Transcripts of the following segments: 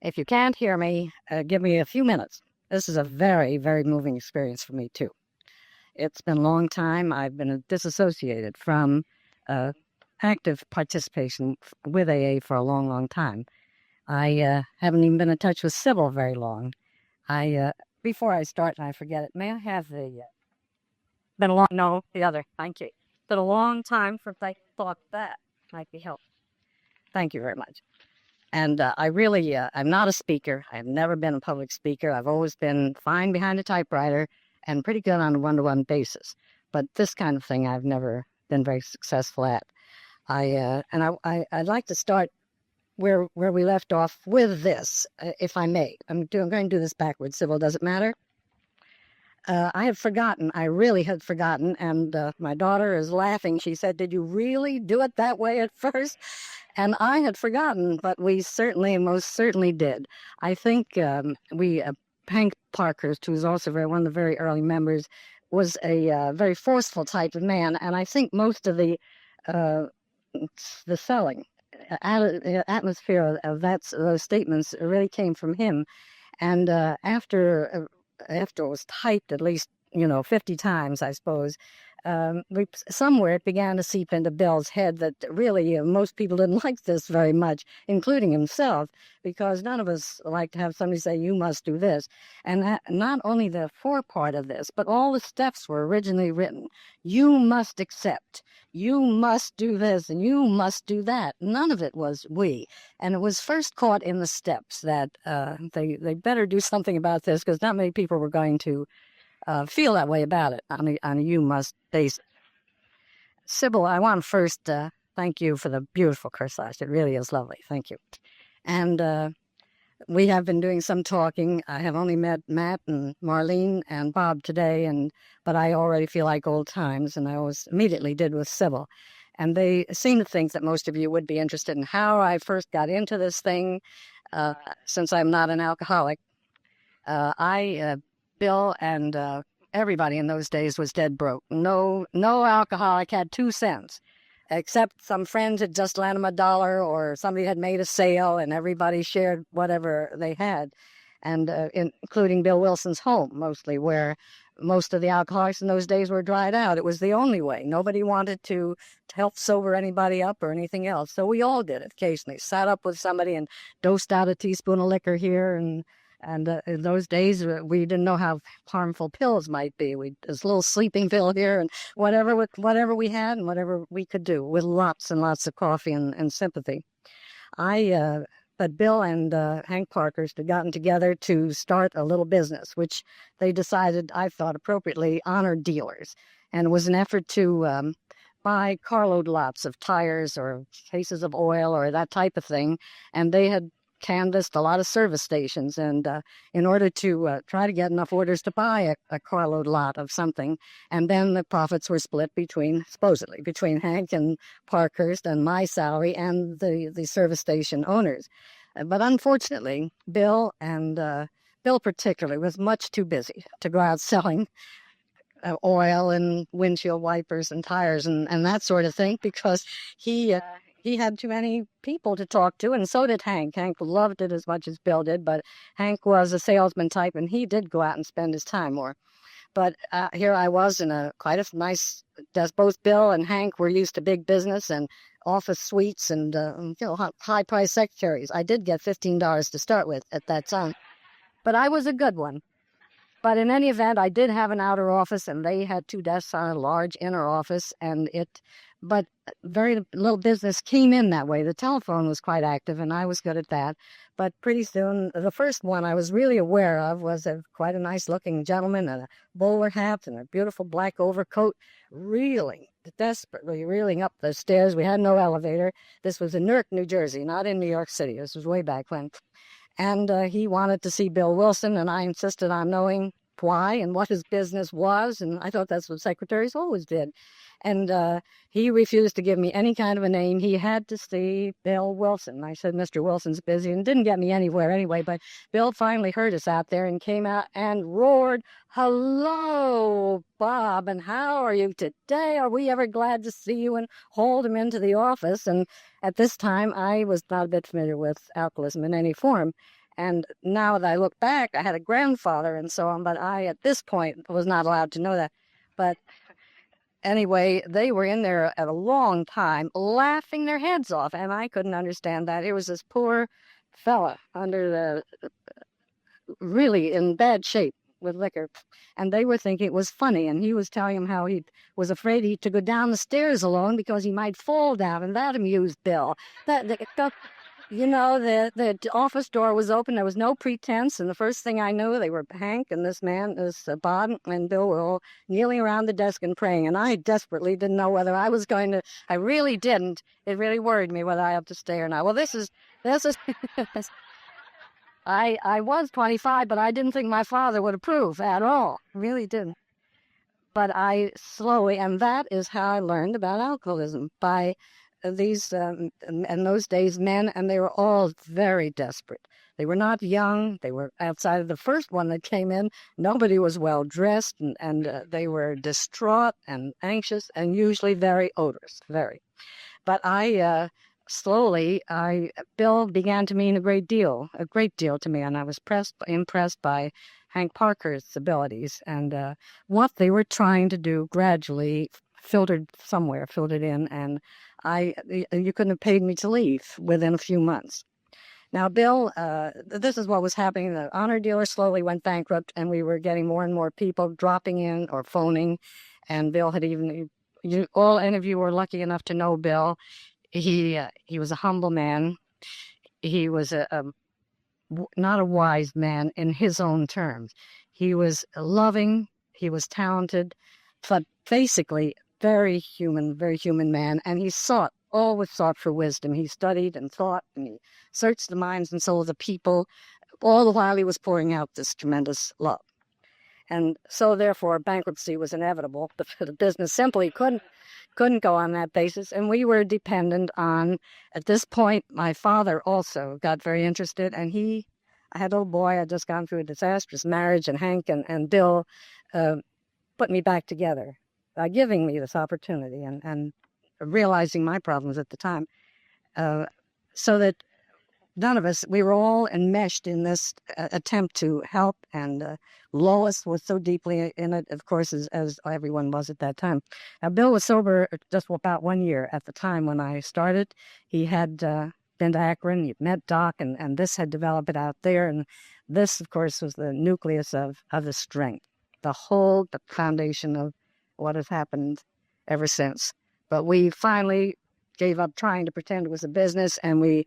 If you can't hear me, give me a few minutes. This is a very, very moving experience for me, too. It's been a long time. I've been disassociated from active participation with AA for a long, long time. I haven't even been in touch with Sybil very long. Before I start and I forget it, may I have been a long, no, the other, thank you. It's been a long time since I thought that might be helpful. Thank you very much. And I'm not a speaker. I've never been a public speaker. I've always been fine behind a typewriter and pretty good on a one-to-one basis. But this kind of thing I've never been very successful at. I'd like to start where we left off with this, if I may. I'm going to do this backwards, Sybil. Does it matter? I had forgotten. I really had forgotten. And my daughter is laughing. She said, "Did you really do it that way at first?" And I had forgotten, but we most certainly did. I think Hank Parkhurst, who was also one of the very early members, was a very forceful type of man. And I think most of the selling atmosphere of those statements really came from him. And after it was typed at least 50 times, I suppose, somewhere it began to seep into Bill's head that really most people didn't like this very much, including himself, because none of us like to have somebody say, "You must do this." And not only the forepart of this, but all the steps were originally written. You must accept. You must do this, and you must do that. None of it was we. And it was first caught in the steps that they better do something about this, because not many people were going to feel that way about it on a you must basis. Sybil, I want to first thank you for the beautiful corsage. It really is lovely. Thank you. And we have been doing some talking. I have only met Matt and Marlene and Bob today, but I already feel like old times, and I always immediately did with Sybil. And they seem to think that most of you would be interested in how I first got into this thing, since I'm not an alcoholic. Bill and everybody in those days was dead broke. No alcoholic had 2 cents, except some friends had just lent him $1 or somebody had made a sale and everybody shared whatever they had, and including Bill Wilson's home mostly, where most of the alcoholics in those days were dried out. It was the only way. Nobody wanted to help sober anybody up or anything else, so we all did it occasionally. Sat up with somebody and dosed out a teaspoon of liquor here, and in those days, we didn't know how harmful pills might be. There's a little sleeping pill here, and whatever we had and whatever we could do, with lots and lots of coffee and sympathy. But Bill and Hank Parkhurst had gotten together to start a little business, which they decided, I thought appropriately, honored dealers. And it was an effort to buy carload lots of tires or cases of oil or that type of thing. And they had canvassed a lot of service stations, and in order to try to get enough orders to buy a carload lot of something, and then the profits were split supposedly between Hank and Parkhurst and my salary and the service station owners. But unfortunately, Bill particularly was much too busy to go out selling oil and windshield wipers and tires and that sort of thing, because he had too many people to talk to, and so did Hank. Hank loved it as much as Bill did, but Hank was a salesman type, and he did go out and spend his time more. But here I was in quite a nice desk. Both Bill and Hank were used to big business and office suites and high-priced secretaries. I did get $15 to start with at that time, but I was a good one. But in any event, I did have an outer office, and they had 2 desks on a large inner office, but very little business came in that way. The telephone was quite active, and I was good at that. But pretty soon, the first one I was really aware of was quite a nice-looking gentleman in a bowler hat and a beautiful black overcoat, desperately reeling up the stairs. We had no elevator. This was in Newark, New Jersey, not in New York City. This was way back when. And he wanted to see Bill Wilson, and I insisted on knowing why and what his business was, and I thought that's what secretaries always did. And he refused to give me any kind of a name. He had to see Bill Wilson. I said, "Mr. Wilson's busy," and didn't get me anywhere anyway. But Bill finally heard us out there and came out and roared, "Hello, Bob, and how are you today? Are we ever glad to see you?" And hauled him into the office. And at this time, I was not a bit familiar with alcoholism in any form. And now that I look back, I had a grandfather and so on, but I, at this point, was not allowed to know that. But anyway, they were in there at a long time, laughing their heads off, and I couldn't understand that. Here was this poor fella under the really in bad shape with liquor, and they were thinking it was funny. And he was telling him how he was afraid he to go down the stairs alone because he might fall down, and that amused Bill. The office door was open. There was no pretense, and the first thing I knew, they were Hank and this man, Bob and Bill were all kneeling around the desk and praying. And I desperately didn't know whether I was going to. I really didn't. It really worried me whether I had to stay or not. Well, this is. I was 25, but I didn't think my father would approve at all. Really didn't. But I slowly, and that is how I learned about alcoholism, by these, in those days, men, and they were all very desperate. They were not young. They were outside of the first one that came in. Nobody was well dressed, and they were distraught and anxious and usually very odorous, very. But Bill began to mean a great deal to me, and I was impressed by Hank Parker's abilities, and what they were trying to do gradually filtered in, and you couldn't have paid me to leave within a few months. Now, Bill, this is what was happening. The honor dealer slowly went bankrupt, and we were getting more and more people dropping in or phoning, and Bill had any of you were lucky enough to know Bill. He was a humble man. He was not a wise man in his own terms. He was loving. He was talented, but basically very human man. And he always sought for wisdom. He studied and thought, and he searched the minds and souls of people, all the while he was pouring out this tremendous love. And so, therefore, bankruptcy was inevitable. The business simply couldn't go on that basis, and we were dependent on, at this point, my father also got very interested, and I had a little boy. I had just gone through a disastrous marriage, and Hank and Bill put me back together by giving me this opportunity and realizing my problems at the time, so that none of us, we were all enmeshed in this attempt to help, and Lois was so deeply in it, of course, as everyone was at that time. Now, Bill was sober just about 1 year at the time when I started. He had been to Akron, he'd met Doc, and this had developed it out there, and this, of course, was the nucleus of the strength, the foundation of what has happened ever since. But we finally gave up trying to pretend it was a business, and we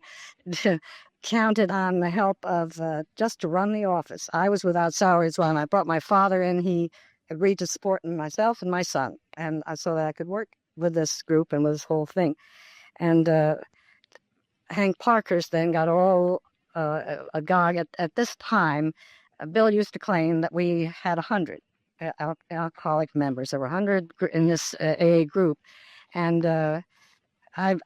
counted on the help of just to run the office. I was without salary as well, and I brought my father in. He agreed to support myself and my son, and so that I could work with this group and with this whole thing. And Hank Parker's then got all agog. At this time, Bill used to claim that we had 100 alcoholic members. There were 100 in this AA group, and I'm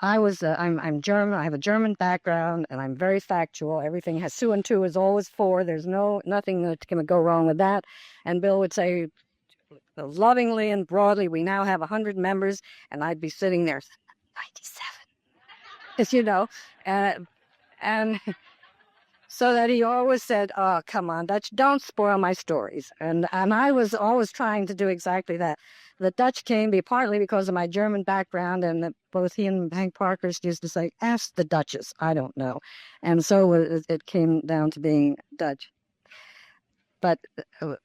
German. I have a German background, and I'm very factual. Everything has 2 and 2 is always 4. There's nothing that can go wrong with that. And Bill would say, lovingly and broadly, we now have 100 members, and I'd be sitting there, 97, and so that he always said, "Oh, come on, Dutch, don't spoil my stories." And I was always trying to do exactly that. The Dutch came partly because of my German background, and both he and Hank Parkhurst used to say, "Ask the Duchess, I don't know." And so it came down to being Dutch. But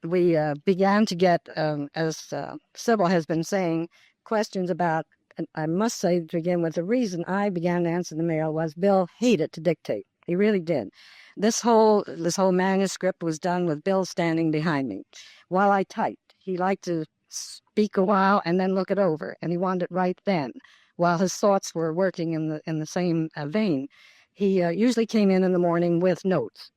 we began to get, as Sybil has been saying, questions about, and I must say to begin with, the reason I began to answer the mail was Bill hated to dictate. He really did. This whole manuscript was done with Bill standing behind me while I typed. He liked to speak a while and then look it over, and he wanted it right then, while his thoughts were working in the same vein. He usually came in the morning with notes.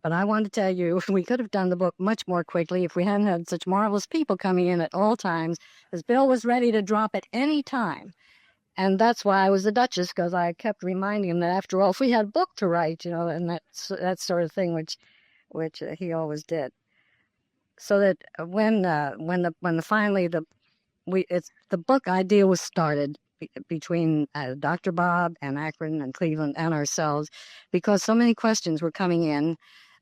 But I want to tell you, we could have done the book much more quickly if we hadn't had such marvelous people coming in at all times, because Bill was ready to drop at any time. And that's why I was the Duchess, because I kept reminding him that, after all, if we had a book to write, and that sort of thing, which he always did. So that when finally the book idea was started, between Dr. Bob and Akron and Cleveland and ourselves, because so many questions were coming in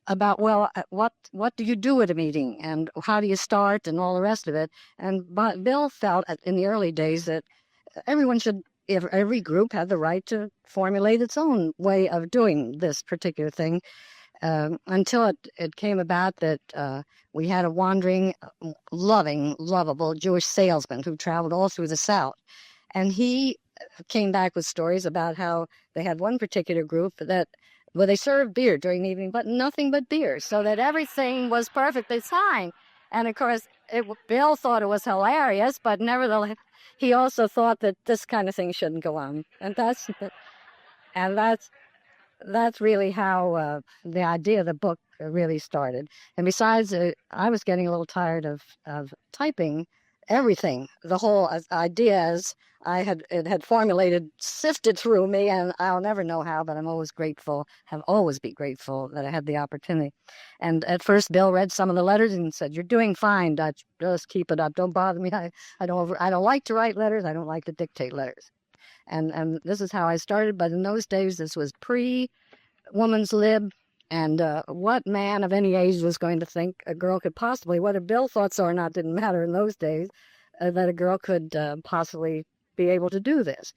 about, well, what do you do at a meeting and how do you start and all the rest of it. And Bill felt in the early days that everyone should, if every group had the right to formulate its own way of doing this particular thing, until it came about that we had a wandering, lovable Jewish salesman who traveled all through the South. And he came back with stories about how they had one particular group that, well, they served beer during the evening, but nothing but beer, so that everything was perfectly fine. And of course, Bill thought it was hilarious, but nevertheless, he also thought that this kind of thing shouldn't go on. And that's really how the idea of the book really started. And besides, I was getting a little tired of typing everything. The whole ideas it had formulated, sifted through me, and I'll never know how, but I'm always grateful, have always be grateful that I had the opportunity. And at first, Bill read some of the letters and said, "You're doing fine, Dutch. Just keep it up. Don't bother me. I don't like to write letters. I don't like to dictate letters." And this is how I started. But in those days, this was pre-woman's lib. And what man of any age was going to think a girl could possibly, whether Bill thought so or not, didn't matter in those days, that a girl could possibly be able to do this.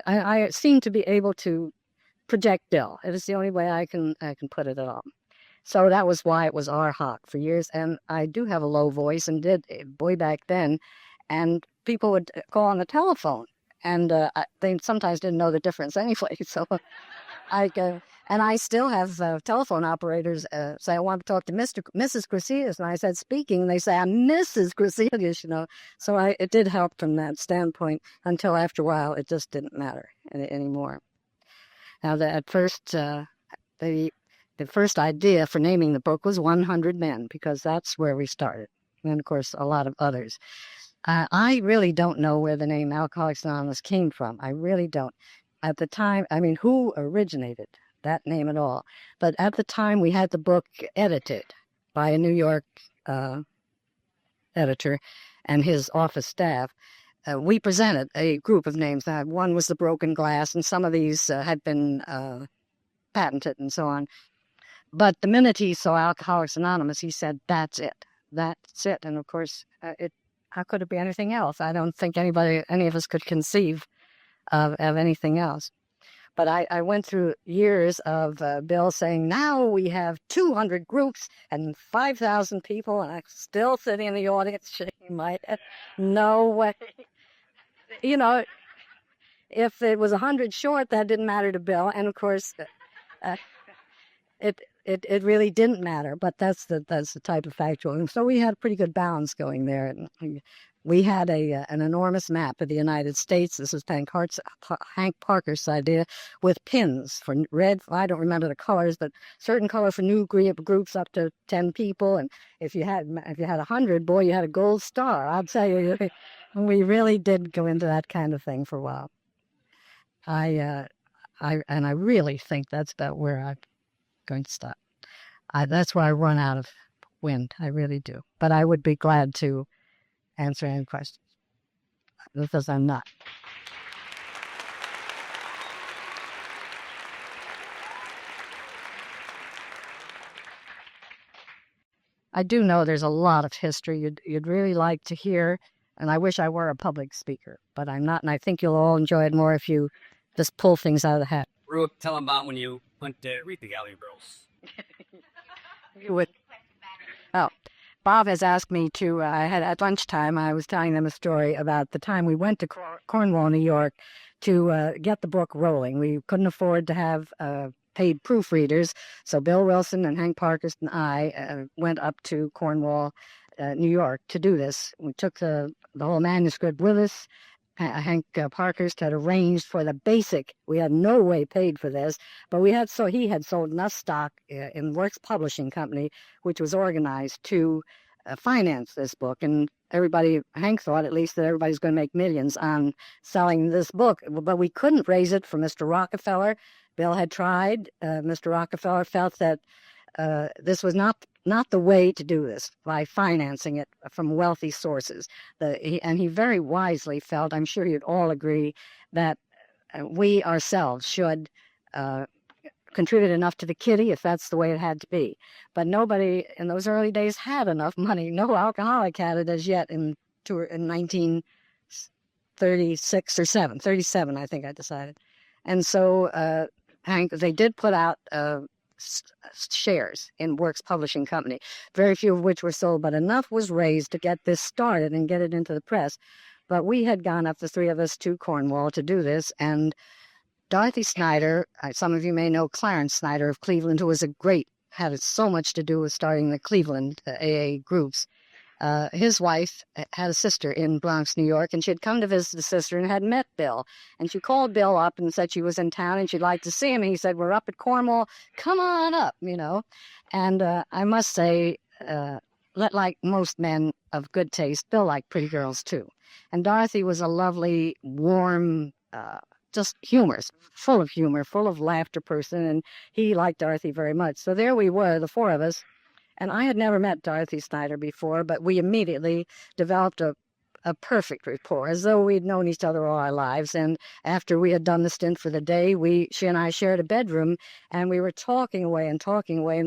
I seem to be able to project Bill. It is the only way I can put it at all. So that was why it was R. Hawk for years. And I do have a low voice and did way back then. And people would call on the telephone. And they sometimes didn't know the difference anyway. So I still have telephone operators say, "I want to talk to Mrs. Gracias." And I said, "Speaking." And they say, "I'm Mrs. Gracias," So it did help from that standpoint until after a while, it just didn't matter anymore. Now, at first, the first idea for naming the book was 100 Men, because that's where we started. And, of course, a lot of others. I really don't know where the name Alcoholics Anonymous came from. I really don't. At the time, who originated that name at all? But at the time, we had the book edited by a New York editor and his office staff. We presented a group of names. One was the Broken Glass, and some of these had been patented and so on. But the minute he saw Alcoholics Anonymous, he said, "That's it. That's it." And, of course, how could it be anything else? I don't think any of us could conceive of anything else. But I went through years of Bill saying, "Now we have 200 groups and 5,000 people," and I'm still sitting in the audience shaking my head. No way. If it was 100 short, that didn't matter to Bill. And, of course, it really didn't matter, but that's the type of factual. And so we had a pretty good balance going there. And we had an enormous map of the United States. This was Hank Parker's idea, with pins for red. I don't remember the colors, but certain color for new groups up to 10 people. And if you had 100, boy, you had a gold star. I'll tell you, we really did go into that kind of thing for a while. I really think that's about where I'm going to stop. That's where I run out of wind. I really do. But I would be glad to answer any questions, because I'm not. I do know there's a lot of history you'd really like to hear, and I wish I were a public speaker, but I'm not, and I think you'll all enjoy it more if you just pull things out of the hat. Ruth, tell them about when you went to read the Gallery Girls. You would. Oh, Bob has asked me to, at lunchtime, I was telling them a story about the time we went to Cornwall, New York, to get the book rolling. We couldn't afford to have paid proofreaders, so Bill Wilson and Hank Parkhurst and I went up to Cornwall, New York, to do this. We took the whole manuscript with us. Hank Parkhurst had arranged for the basic. We had no way paid for this, but he had sold enough stock in Works Publishing Company, which was organized to finance this book. And Hank thought at least, that everybody's going to make millions on selling this book. But we couldn't raise it for Mr. Rockefeller. Bill had tried. Mr. Rockefeller felt that this was not not the way to do this, by financing it from wealthy sources. And he very wisely felt, I'm sure you'd all agree, that we ourselves should contribute enough to the kitty if that's the way it had to be. But nobody in those early days had enough money. No alcoholic had it as yet in 1936 or 37, I think I decided. And so Hank, they did put out shares in Works Publishing Company, very few of which were sold, but enough was raised to get this started and get it into the press. But we had gone up, the three of us, to Cornwall to do this, and Dorothy Snyder, some of you may know Clarence Snyder of Cleveland, who was had so much to do with starting the Cleveland AA groups. His wife had a sister in Bronx, New York, and she had come to visit the sister and had met Bill. And she called Bill up and said she was in town and she'd like to see him. And he said, we're up at Cornwall. Come on up, And I must say, like most men of good taste, Bill liked pretty girls too. And Dorothy was a lovely, warm, just humorous, full of humor, full of laughter person, and he liked Dorothy very much. So there we were, the four of us, and I had never met Dorothy Snyder before, but we immediately developed a perfect rapport, as though we'd known each other all our lives. And after we had done the stint for the day, she and I shared a bedroom, and we were talking away, and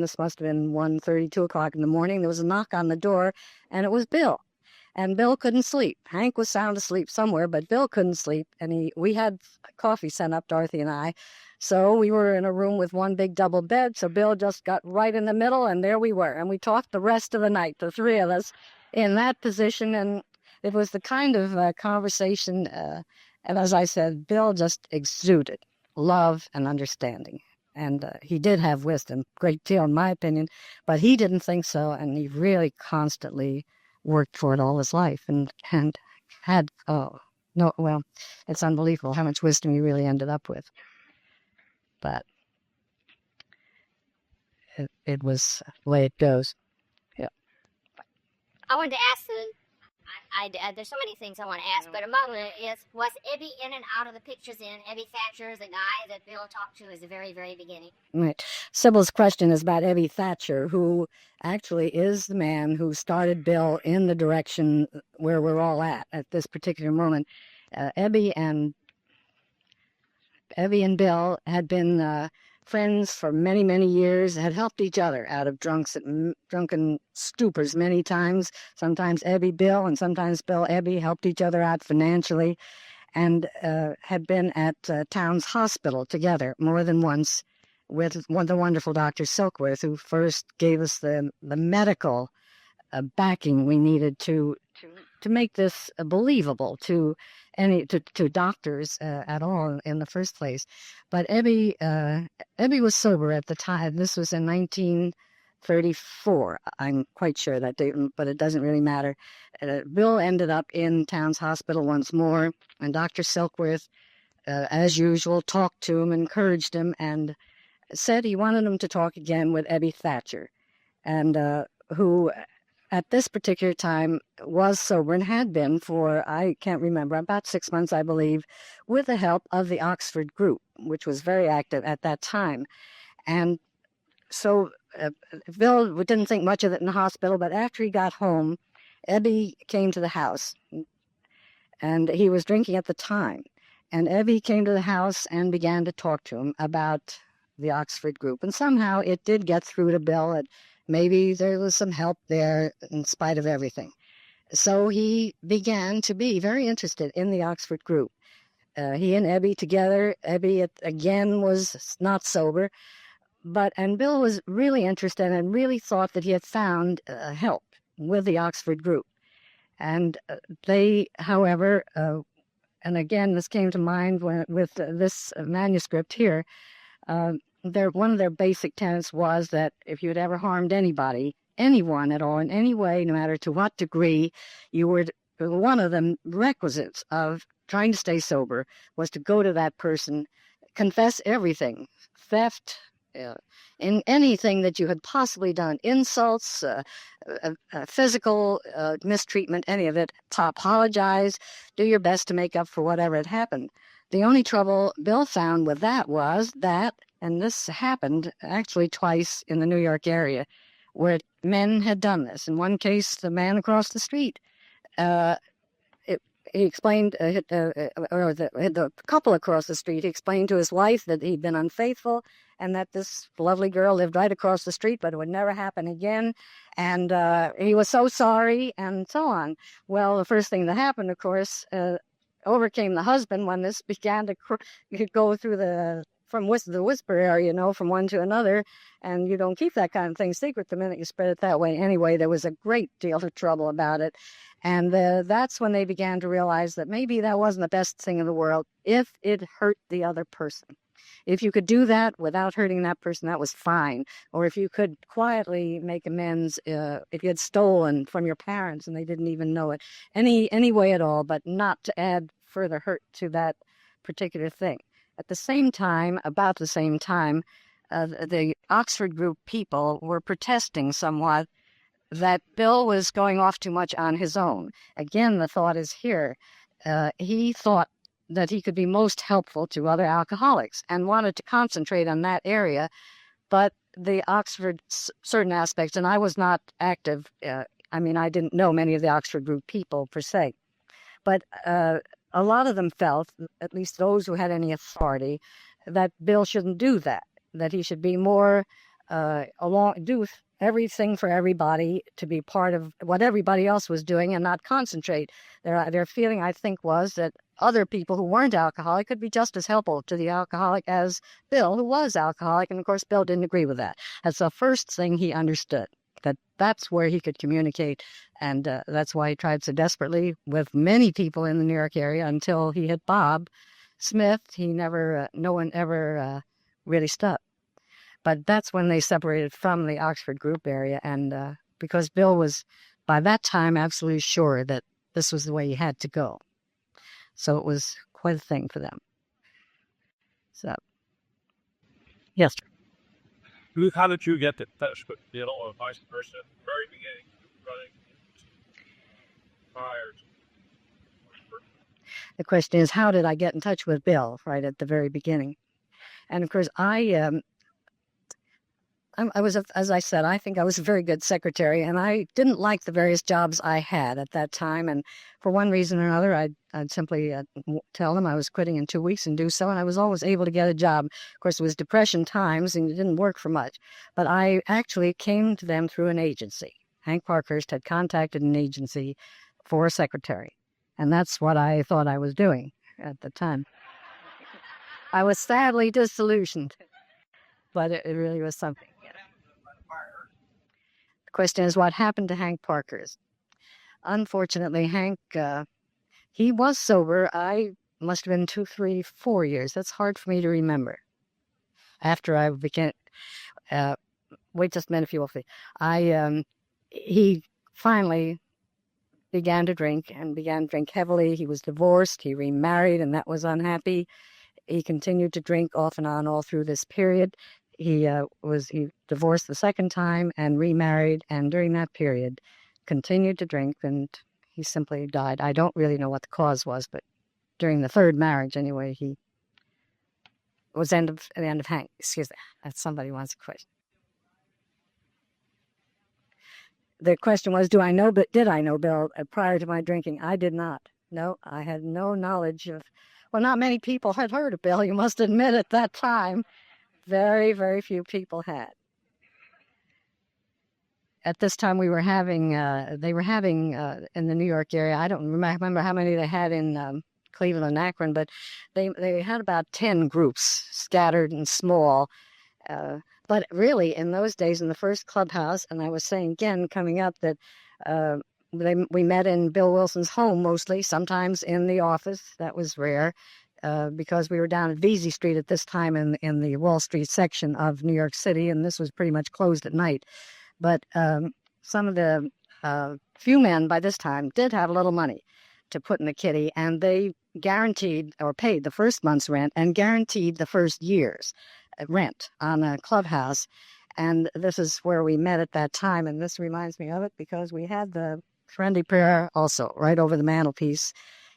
this must have been 1:30, 2 o'clock in the morning. There was a knock on the door, and it was Bill. And Bill couldn't sleep. Hank was sound asleep somewhere, but Bill couldn't sleep. And we had coffee sent up, Dorothy and I. So we were in a room with one big double bed. So Bill just got right in the middle, and there we were. And we talked the rest of the night, the three of us, in that position. And it was the kind of conversation, and as I said, Bill just exuded love and understanding. And he did have wisdom, great deal in my opinion, but he didn't think so. And he really constantly worked for it all his life and had, it's unbelievable how much wisdom he really ended up with. But it was the way it goes. Yeah. I wanted to ask there's so many things I want to ask, but among it is, was Ebby in and out of the pictures in Ebby Thatcher, the guy that Bill talked to at the very, very beginning? Right. Sybil's question is about Ebby Thatcher, who actually is the man who started Bill in the direction where we're all at this particular moment. Ebby and Bill had been friends for many, many years, had helped each other out of drunken stupors many times. Sometimes Ebby Bill and sometimes Bill Ebby helped each other out financially, and had been at Towns Hospital together more than once with the wonderful Dr. Silkworth, who first gave us the medical backing we needed to make this believable to doctors at all in the first place. But Ebby was sober at the time. This was in 1934. I'm quite sure that date, but it doesn't really matter. Bill ended up in Towns Hospital once more, and Dr. Silkworth, as usual, talked to him, encouraged him, and said he wanted him to talk again with Ebby Thatcher, and who at this particular time was sober and had been for, I can't remember, about 6 months, I believe, with the help of the Oxford group, which was very active at that time. And so Bill didn't think much of it in the hospital, but after he got home, Ebby came to the house, and he was drinking at the time. And Ebby came to the house and began to talk to him about the Oxford group. And somehow it did get through to Bill that maybe there was some help there in spite of everything. So he began to be very interested in the Oxford group. He and Ebby together, Ebby again was not sober, and Bill was really interested and really thought that he had found help with the Oxford group. And they, however, and again, this came to mind with this manuscript here, one of their basic tenets was that if you had ever harmed anybody, anyone at all, in any way, no matter to what degree, one of the requisites of trying to stay sober was to go to that person, confess everything, theft, in anything that you had possibly done, insults, physical mistreatment, any of it, to apologize, do your best to make up for whatever had happened. The only trouble Bill found with that was that, and this happened actually twice in the New York area, where men had done this. In one case, the man across the street, he explained, or the couple across the street, he explained to his wife that he'd been unfaithful and that this lovely girl lived right across the street, but it would never happen again. And he was so sorry and so on. Well, the first thing that happened, of course, overcame the husband when this began to go through the whisper area, from one to another, and you don't keep that kind of thing secret the minute you spread it that way. Anyway, there was a great deal of trouble about it, and that's when they began to realize that maybe that wasn't the best thing in the world if it hurt the other person. If you could do that without hurting that person, that was fine. Or if you could quietly make amends, if you had stolen from your parents and they didn't even know it, any way at all, but not to add further hurt to that particular thing. At the same time, about the same time, the Oxford group people were protesting somewhat that Bill was going off too much on his own. Again, the thought is here. He thought that he could be most helpful to other alcoholics and wanted to concentrate on that area. But the Oxford, certain aspects, and I was not active. I didn't know many of the Oxford group people per se. But a lot of them felt, at least those who had any authority, that Bill shouldn't do that he should be more do everything for everybody, to be part of what everybody else was doing and not concentrate. Their feeling, I think, was that other people who weren't alcoholic could be just as helpful to the alcoholic as Bill, who was alcoholic. And of course, Bill didn't agree with that. That's the first thing he understood, that's where he could communicate. And that's why he tried so desperately with many people in the New York area until he hit Bob Smith. No one ever really stuck. But that's when they separated from the Oxford group area. And because Bill was, by that time, absolutely sure that this was the way he had to go. So it was quite a thing for them. So, yes. Ruth, how did you get in touch with Bill or vice versa at the very beginning? The question is, how did I get in touch with Bill right at the very beginning? And of course, I was, as I said, I think I was a very good secretary, and I didn't like the various jobs I had at that time. And for one reason or another, I'd simply tell them I was quitting in 2 weeks and do so, and I was always able to get a job. Of course, it was Depression times, and it didn't work for much. But I actually came to them through an agency. Hank Parkhurst had contacted an agency for a secretary, and that's what I thought I was doing at the time. I was sadly disillusioned, but it really was something. The question is, what happened to Hank Parkhurst? Unfortunately, Hank, he was sober. I must have been 2, 3, 4 years. That's hard for me to remember. After I became, wait just a minute if you will please. He finally began to drink and began to drink heavily. He was divorced. He remarried, and that was unhappy. He continued to drink off and on all through this period. He divorced the second time and remarried, and during that period continued to drink, and he simply died. I don't really know what the cause was, but during the third marriage, anyway, he was the end of Hank. Excuse me, that somebody wants a question. The question was, did I know Bill prior to my drinking? I did not. No, I had no knowledge of. Well, not many people had heard of Bill. You must admit at that time. Very, very few people had. At this time, they were having in the New York area, I don't remember how many they had in Cleveland and Akron, but they had about 10 groups scattered and small. But really, in those days, in the first clubhouse, and I was saying again, coming up, that we met in Bill Wilson's home mostly, sometimes in the office. That was rare. Because we were down at Vesey Street at this time in the Wall Street section of New York City, and this was pretty much closed at night. But some of the few men by this time did have a little money to put in the kitty, and they guaranteed or paid the first month's rent and guaranteed the first year's rent on a clubhouse. And this is where we met at that time, and this reminds me of it because we had the Friendly Prayer also right over the mantelpiece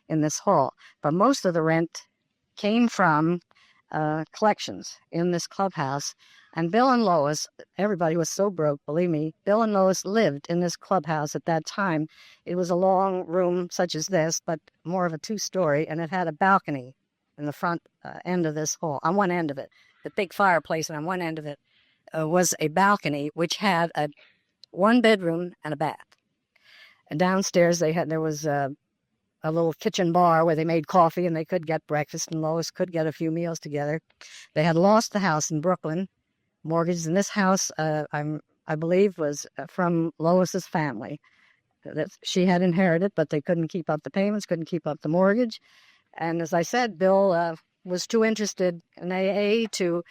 in this hall. But most of the rent came from collections in this clubhouse, And Bill and Lois, everybody was so broke, believe me, Bill and Lois lived in this clubhouse at that time. It was a long room such as this, but more of a two-story, and it had a balcony in the front end of this hall, on one end of it. The big fireplace, and on one end of it was a balcony, which had one bedroom and a bath. And downstairs there was a little kitchen bar where they made coffee and they could get breakfast, and Lois could get a few meals together. They had lost the house in Brooklyn, mortgaged, and this house, I believe, was from Lois's family. That she had inherited, but they couldn't keep up the payments, couldn't keep up the mortgage. And as I said, Bill was too interested in AA to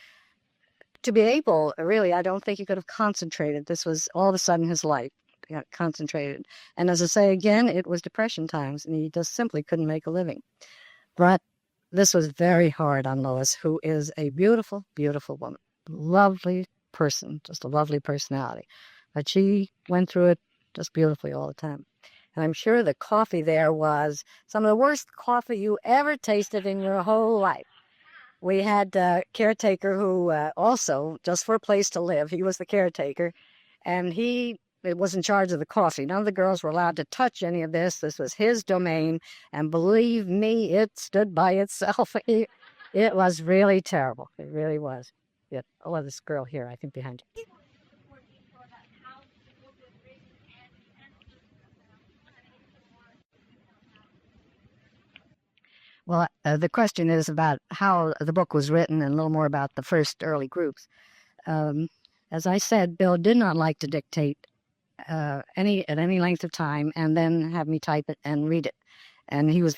be able, really, I don't think he could have concentrated. This was all of a sudden his life. He got concentrated. And as I say again, it was depression times, and he just simply couldn't make a living. But this was very hard on Lois, who is a beautiful, beautiful woman. Lovely person, just a lovely personality. But she went through it just beautifully all the time. And I'm sure the coffee there was some of the worst coffee you ever tasted in your whole life. We had a caretaker who also, just for a place to live, he was the caretaker, and he was in charge of the coffee. None of the girls were allowed to touch any of this. This was his domain, and believe me, it stood by itself. It was really terrible. It really was. Yeah. Oh, this girl here, I think, behind you. Well, the question is about how the book was written and a little more about the first early groups. As I said, Bill did not like to dictate at any length of time and then have me type it and read it. And he was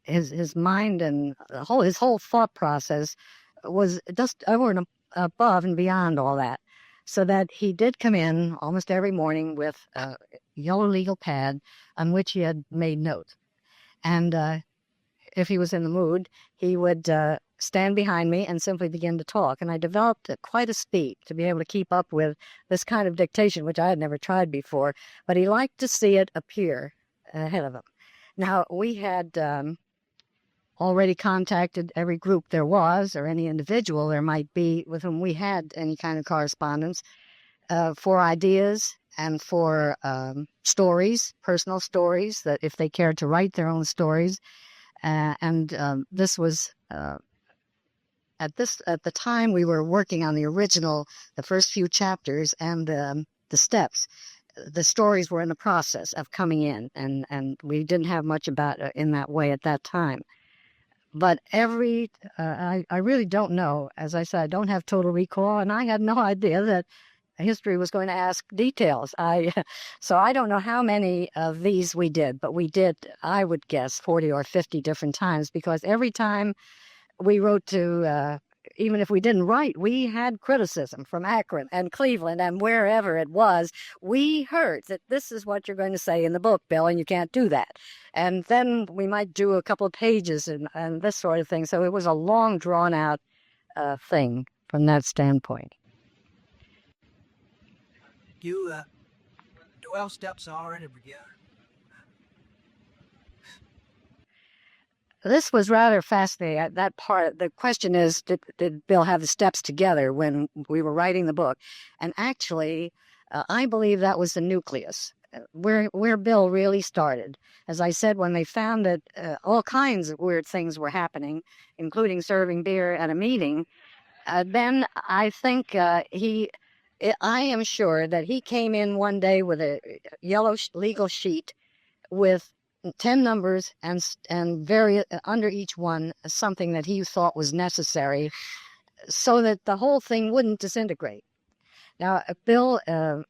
his mind and his whole thought process was just over and above and beyond all that. So that he did come in almost every morning with a yellow legal pad on which he had made notes. And if he was in the mood, he would stand behind me and simply begin to talk. And I developed quite a speed to be able to keep up with this kind of dictation, which I had never tried before. But he liked to see it appear ahead of him. Now, we had already contacted every group there was, or any individual there might be with whom we had any kind of correspondence, for ideas and for stories, personal stories, that if they cared to write their own stories. This was at the time we were working on the first few chapters and the steps. The stories were in the process of coming in, and we didn't have much about in that way at that time. But I really don't know. As I said, I don't have total recall, and I had no idea that history was going to ask details. So I don't know how many of these we did, but we did, I would guess, 40 or 50 different times, because every time we wrote to, even if we didn't write, we had criticism from Akron and Cleveland and wherever it was. We heard that this is what you're going to say in the book, Bill, and you can't do that. And then we might do a couple of pages and this sort of thing. So it was a long, drawn-out thing from that standpoint. 12 steps already begun. This was rather fascinating. That part, the question is, did Bill have the steps together when we were writing the book? And actually, I believe that was the nucleus, where Bill really started. As I said, when they found that all kinds of weird things were happening, including serving beer at a meeting, then I think I am sure that he came in one day with a yellow legal sheet with 10 numbers and under each one something that he thought was necessary so that the whole thing wouldn't disintegrate. Now, Bill, the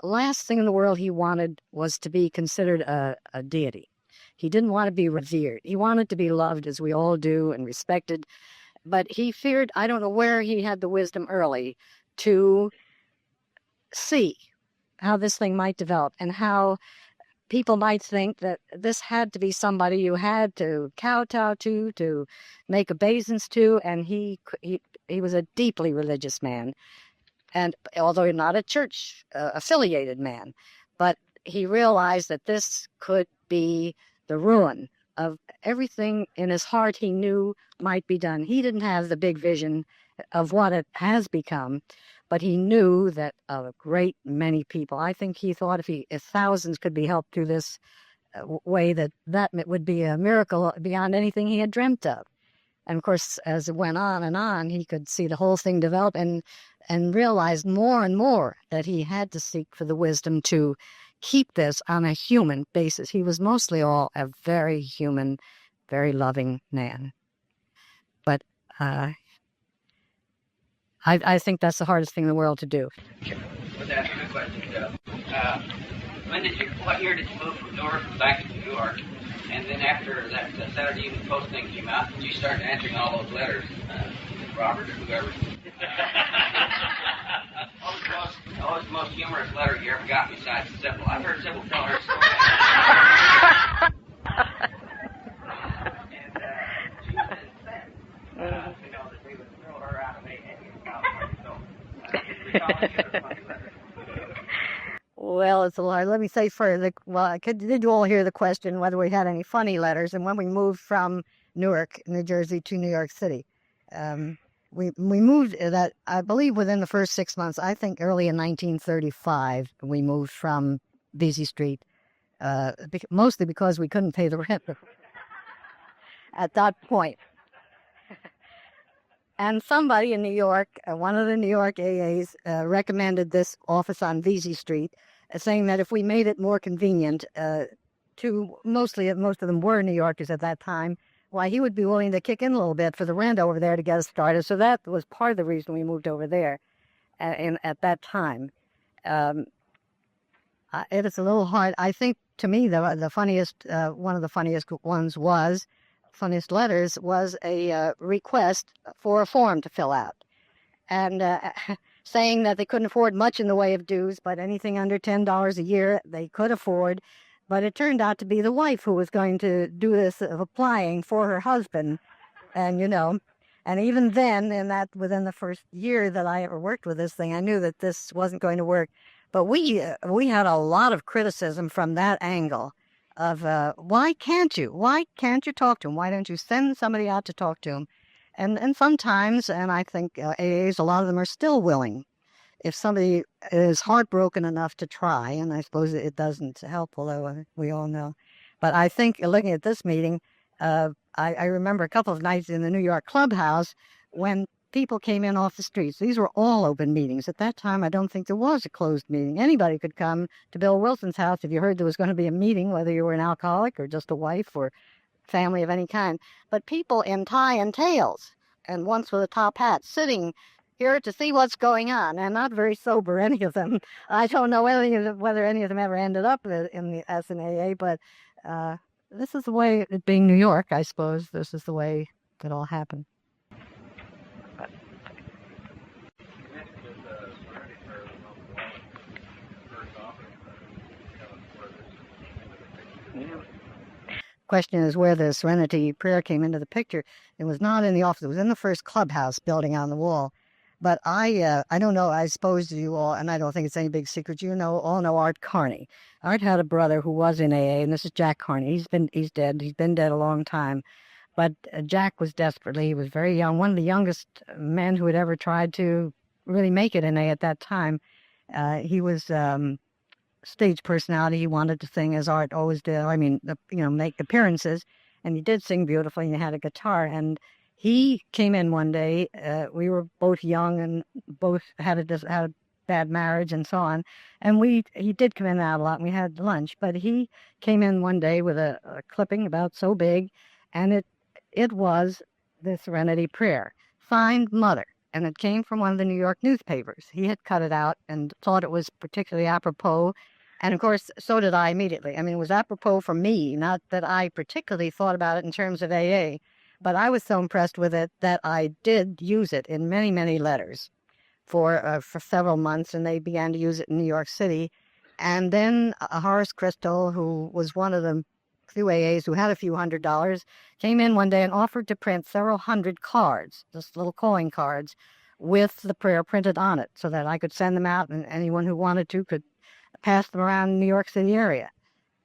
last thing in the world he wanted was to be considered a deity. He didn't want to be revered. He wanted to be loved, as we all do, and respected. But he feared, I don't know where he had the wisdom early to see how this thing might develop and how people might think that this had to be somebody you had to kowtow to make obeisance to. And he was a deeply religious man. And although not a church affiliated man, but he realized that this could be the ruin of everything in his heart he knew might be done. He didn't have the big vision of what it has become, but he knew that a great many people, I think he thought if thousands could be helped through this way, that would be a miracle beyond anything he had dreamt of. And of course, as it went on, he could see the whole thing develop and realized more and more that he had to seek for the wisdom to keep this on a human basis. He was mostly all a very human, very loving man. But I think that's the hardest thing in the world to do. Let's ask you a question, Joe. What year did you move from Newark back to New York? And then after that Saturday Evening Post thing came out, did you start answering all those letters, Robert or whoever? What was the most humorous letter you ever got besides Sybil? I've heard Sybil tell her story. And she was incensed, that they would throw her out of AA. So, funny letters. Well, it's a lot. Let me say further. Well, did you all hear the question whether we had any funny letters? And when we moved from Newark, New Jersey, to New York City, we moved that, I believe, within the first 6 months. I think early in 1935, we moved from Vesey Street, mostly because we couldn't pay the rent at that point. And somebody in New York, one of the New York AAs, recommended this office on Vesey Street, saying that if we made it more convenient to most of them were New Yorkers at that time, why he would be willing to kick in a little bit for the rent over there to get us started. So that was part of the reason we moved over there at that time. It is a little hard. I think, to me, the funniest, one of the funniest letters was a request for a form to fill out, and saying that they couldn't afford much in the way of dues, but anything under $10 a year they could afford. But it turned out to be the wife who was going to do this of applying for her husband, and and even then, within the first year that I ever worked with this thing, I knew that this wasn't going to work. But we had a lot of criticism from that angle. Of why can't you talk to him? Why don't you send somebody out to talk to him? And sometimes, and I think AAs, a lot of them are still willing, if somebody is heartbroken enough to try, and I suppose it doesn't help, although we all know. But I think, looking at this meeting, I remember a couple of nights in the New York clubhouse when people came in off the streets. These were all open meetings. At that time, I don't think there was a closed meeting. Anybody could come to Bill Wilson's house if you heard there was going to be a meeting, whether you were an alcoholic or just a wife or family of any kind. But people in tie and tails, and once with a top hat, sitting here to see what's going on, and not very sober, any of them. I don't know whether any of them ever ended up as an AA, but this is the way, it being New York, I suppose, this is the way it all happened. Question is where the Serenity Prayer came into the picture. It was not in the office. It was in the first clubhouse building on the wall. But I don't know. I suppose you all, and I don't think it's any big secret, all know Art Carney. Art had a brother who was in AA, and this is Jack Carney. He's dead. He's been dead a long time. But Jack was he was very young, one of the youngest men who had ever tried to really make it in AA at that time. He was stage personality. He wanted to sing as Art always did. I mean, make appearances, and he did sing beautifully. And he had a guitar, and he came in one day. We were both young and both had a bad marriage and so on. And he did come in and out a lot, and we had lunch. But he came in one day with a clipping about so big, and it was the Serenity Prayer, signed Mother. And it came from one of the New York newspapers. He had cut it out and thought it was particularly apropos. And, of course, so did I immediately. I mean, it was apropos for me, not that I particularly thought about it in terms of AA. But I was so impressed with it that I did use it in many, many letters for several months, and they began to use it in New York City. And then Horace Crystal, who was one of the few AAs who had a few $100s, came in one day and offered to print several hundred cards, just little calling cards, with the prayer printed on it, so that I could send them out, and anyone who wanted to could pass them around the New York City area.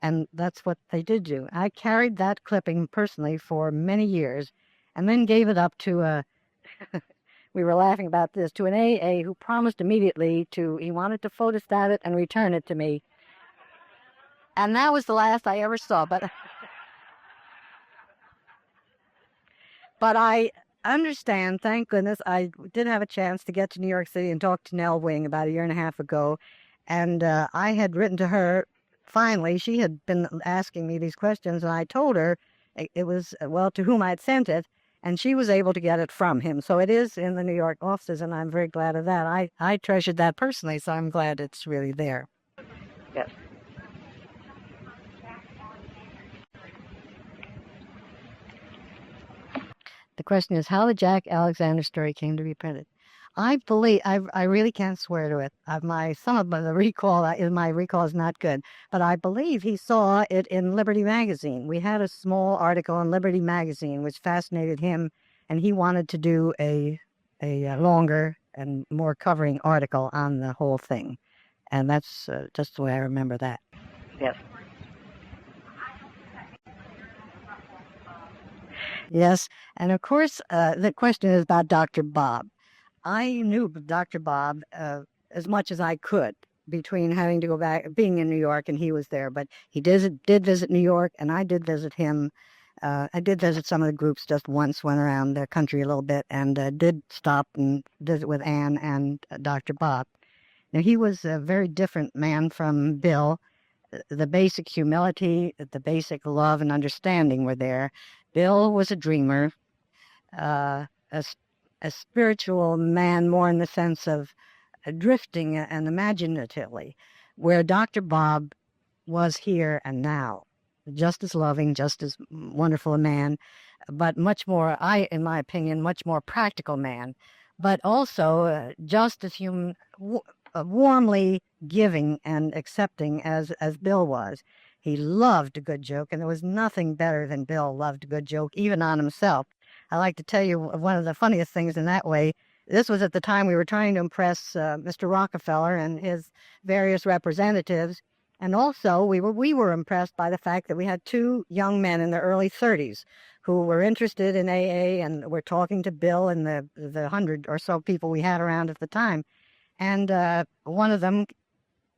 And that's what they did do. I carried that clipping personally for many years and then gave it up to a, we were laughing about this, to an AA who promised immediately he wanted to photostat it and return it to me. And that was the last I ever saw. But I understand, thank goodness, I did have a chance to get to New York City and talk to Nell Wing about a year and a half ago. And I had written to her. Finally, she had been asking me these questions, and I told her it was, well, to whom I had sent it, and she was able to get it from him. So it is in the New York offices, and I'm very glad of that. I treasured that personally, so I'm glad it's really there. Yes. The question is how the Jack Alexander story came to be printed. I believe, I really can't swear to it. My recall is not good, but I believe he saw it in Liberty Magazine. We had a small article in Liberty Magazine which fascinated him, and he wanted to do a longer and more covering article on the whole thing. And that's just the way I remember that. Yes. Yes, and of course, the question is about Dr. Bob. I knew Dr. Bob as much as I could between having to go back, being in New York, and he was there. But he did visit New York, and I did visit him. I did visit some of the groups just once, went around the country a little bit, and did stop and visit with Anne and Dr. Bob. Now, he was a very different man from Bill. The basic humility, the basic love and understanding were there. Bill was a dreamer, a spiritual man more in the sense of drifting and imaginatively, where Dr. Bob was here and now, just as loving, just as wonderful a man, but much more, in my opinion, much more practical man, but also just as warmly giving and accepting as Bill was. He loved a good joke, and there was nothing better than Bill loved a good joke, even on himself. I like to tell you one of the funniest things in that way. This was at the time we were trying to impress Mr. Rockefeller and his various representatives, and also we were impressed by the fact that we had two young men in their early 30s who were interested in AA and were talking to Bill and the 100 or so people we had around at the time. And one of them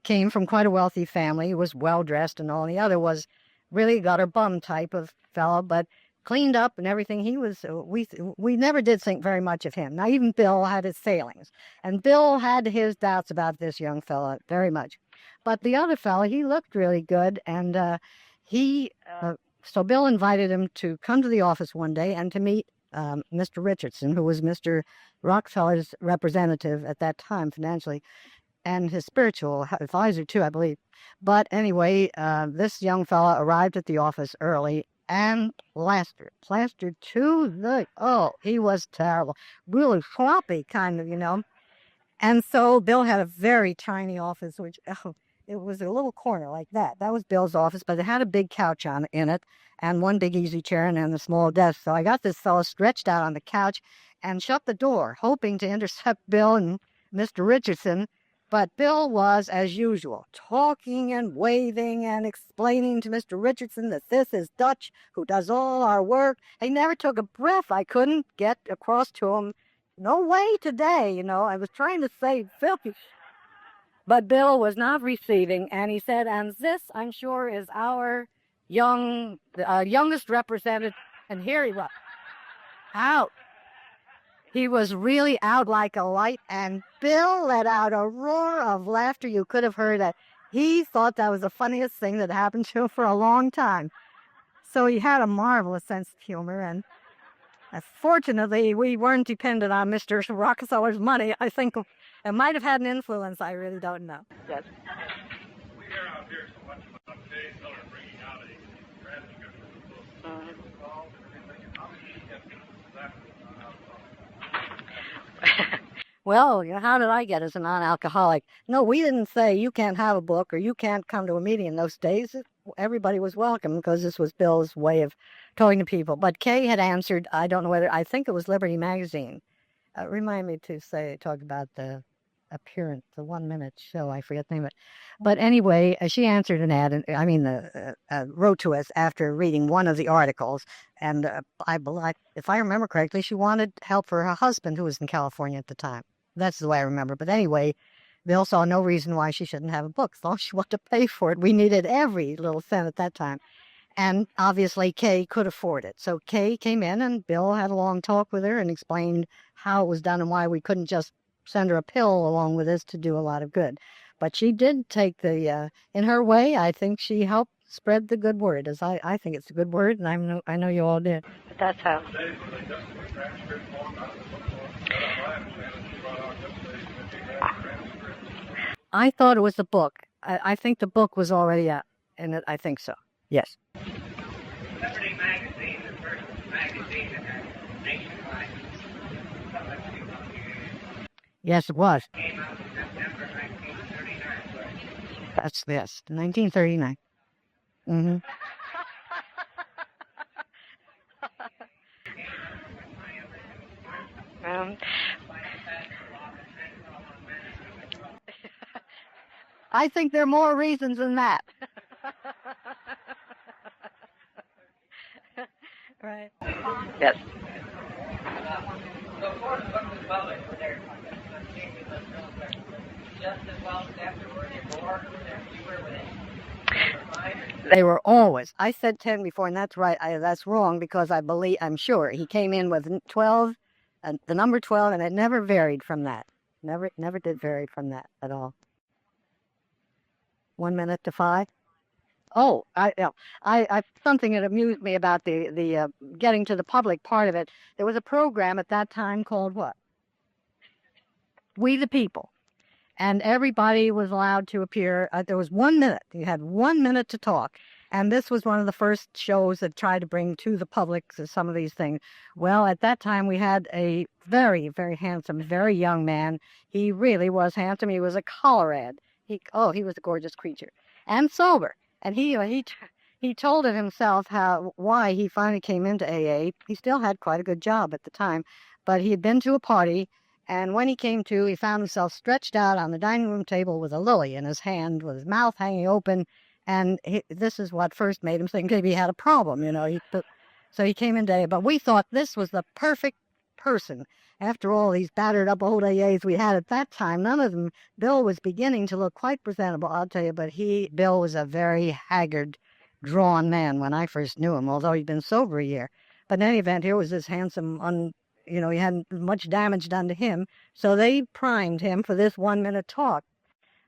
came from quite a wealthy family, was well-dressed and all, and the other was really gutter bum type of fellow, but cleaned up and everything. He was, we never did think very much of him. Now, even Bill had his failings, and Bill had his doubts about this young fella very much. But the other fella, he looked really good, and so Bill invited him to come to the office one day and to meet Mr. Richardson, who was Mr. Rockefeller's representative at that time financially, and his spiritual advisor too, I believe. But anyway, this young fella arrived at the office early and plastered to he was terrible, really sloppy kind of, And so Bill had a very tiny office, which, it was a little corner like that. That was Bill's office, but it had a big couch in it, and one big easy chair and a small desk. So I got this fellow stretched out on the couch and shut the door, hoping to intercept Bill and Mr. Richardson. But Bill was, as usual, talking and waving and explaining to Mr. Richardson that this is Dutch, who does all our work. He never took a breath. I couldn't get across to him. No way today, I was trying to say filthy. But Bill was not receiving, and he said, and this, I'm sure, is our youngest representative. And here he was, out. He was really out like a light, and Bill let out a roar of laughter. You could have heard it. He thought that was the funniest thing that happened to him for a long time. So he had a marvelous sense of humor, and fortunately, we weren't dependent on Mr. Rockefeller's money. I think it might have had an influence. I really don't know. Yes. We hear out here so much about Jay Miller bringing out a transcript of the book. Calls and everything. How did you get that? Well, how did I get as a non-alcoholic? No, we didn't say you can't have a book or you can't come to a meeting in those days. Everybody was welcome because this was Bill's way of talking to people. But Kay had answered, I don't know whether, I think it was Liberty Magazine. Remind me to talk about the appearance, the 1 minute show. I forget the name of it. But anyway, she answered an ad, and wrote to us after reading one of the articles. And if I remember correctly, she wanted help for her husband, who was in California at the time. That's the way I remember. But anyway, Bill saw no reason why she shouldn't have a book, as long as she wanted to pay for it. We needed every little cent at that time. And obviously, Kay could afford it. So Kay came in, and Bill had a long talk with her and explained how it was done and why we couldn't just send her a pill along with this to do a lot of good. But she did take in her way, I think she helped spread the good word, as I think it's a good word, and I know you all did. But that's how. I thought it was the book. I think the book was already out, and I think so. Yes. Liberty Magazine, the first magazine that had nationwide publicity. Yes, it was. Came out in September 1939. That's yes, 1939. Mm-hmm. I think there are more reasons than that. Right. Yes. Before the book was published, were there just as well as afterwards, or more, fewer with They were always. I said 10 before, and that's right. That's wrong because I'm sure he came in with 12, the number 12, and it never varied from that. Never did vary from that at all. 1 minute to 5. Oh, I something that amused me about the getting to the public part of it. There was a program at that time called what? We the People. And everybody was allowed to appear. There was 1 minute. You had 1 minute to talk. And this was one of the first shows that tried to bring to the public some of these things. Well, at that time, we had a very, very handsome, very young man. He really was handsome. He was a Colorad. He was a gorgeous creature. And sober. And he told it himself why he finally came into AA. He still had quite a good job at the time. But he had been to a party. And when he came to, he found himself stretched out on the dining room table with a lily in his hand, with his mouth hanging open. And this is what first made him think maybe he had a problem, So he came in today. But we thought this was the perfect person. After all these battered up old AAs we had at that time, none of them, Bill was beginning to look quite presentable, I'll tell you. But Bill was a very haggard, drawn man when I first knew him, although he'd been sober a year. But in any event, here was this handsome, he hadn't much damage done to him. So they primed him for this 1 minute talk.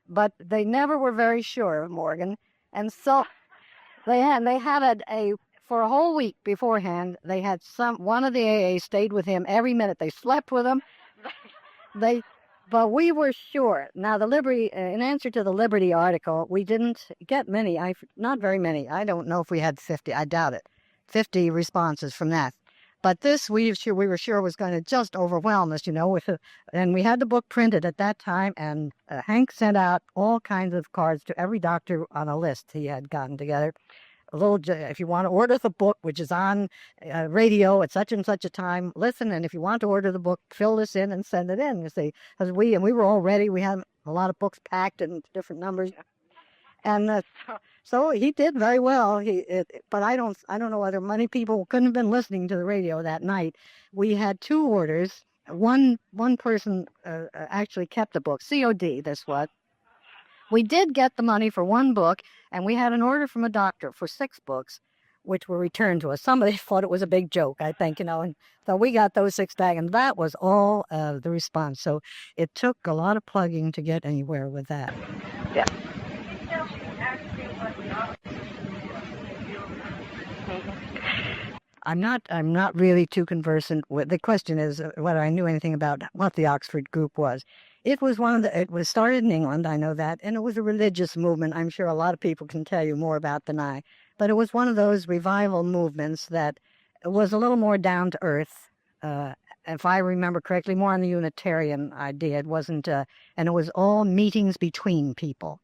But they never were very sure of Morgan. And so they had for a whole week beforehand, they had one of the AAs stayed with him every minute. They slept with him. But we were sure. Now, in answer to the Liberty article, we didn't get many, not very many. I don't know if we had 50, I doubt it, 50 responses from that. But this, we were sure was going to just overwhelm us, and we had the book printed at that time, and Hank sent out all kinds of cards to every doctor on a list he had gotten together. If you want to order the book, which is on radio at such and such a time, listen, and if you want to order the book, fill this in and send it in, you see. Because we were all ready. We had a lot of books packed in different numbers. And so he did very well. But I don't know whether many people couldn't have been listening to the radio that night. We had 2 orders. One person actually kept the book. COD, this was. We did get the money for 1 book, and we had an order from a doctor for 6 books, which were returned to us. Somebody thought it was a big joke, I think, and so we got those 6 back, and that was all the response. So it took a lot of plugging to get anywhere with that. Yeah. I'm not really too conversant with, the question is whether I knew anything about what the Oxford group was. It was it was started in England, I know that, and it was a religious movement. I'm sure a lot of people can tell you more about than I. But it was one of those revival movements that was a little more down to earth. If I remember correctly, more on the Unitarian idea. It wasn't, and it was all meetings between people.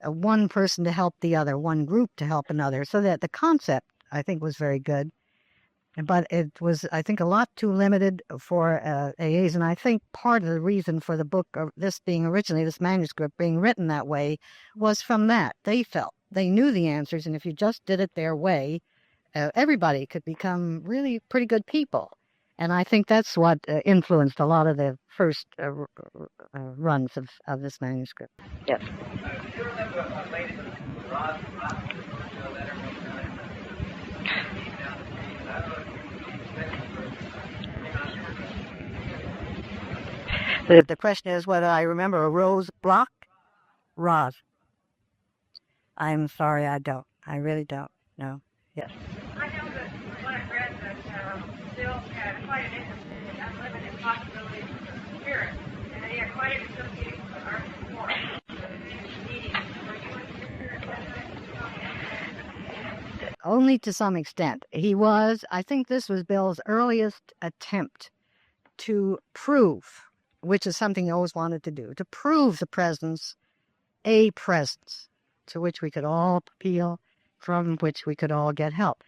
One person to help the other, one group to help another. So that the concept, I think, was very good. but it was, I think, a lot too limited for AAs. And I think part of the reason for the book, this manuscript being written that way, was from that. They felt they knew the answers, and if you just did it their way, everybody could become really pretty good people. And I think that's what influenced a lot of the first runs of this manuscript. Yes. Do you remember a lady that Roz referred to a letter from The question is whether I remember a Rose Block? Roz. I'm sorry, I don't. I really don't. No. Yes. I know that when I read that Bill had quite an interest in the unlimited possibilities of the spirit, and that he had quite an association with art and form. Only to some extent. He was, I think this was Bill's earliest attempt to prove, which is something he always wanted to do, to prove the presence, a presence to which we could all appeal, from which we could all get help.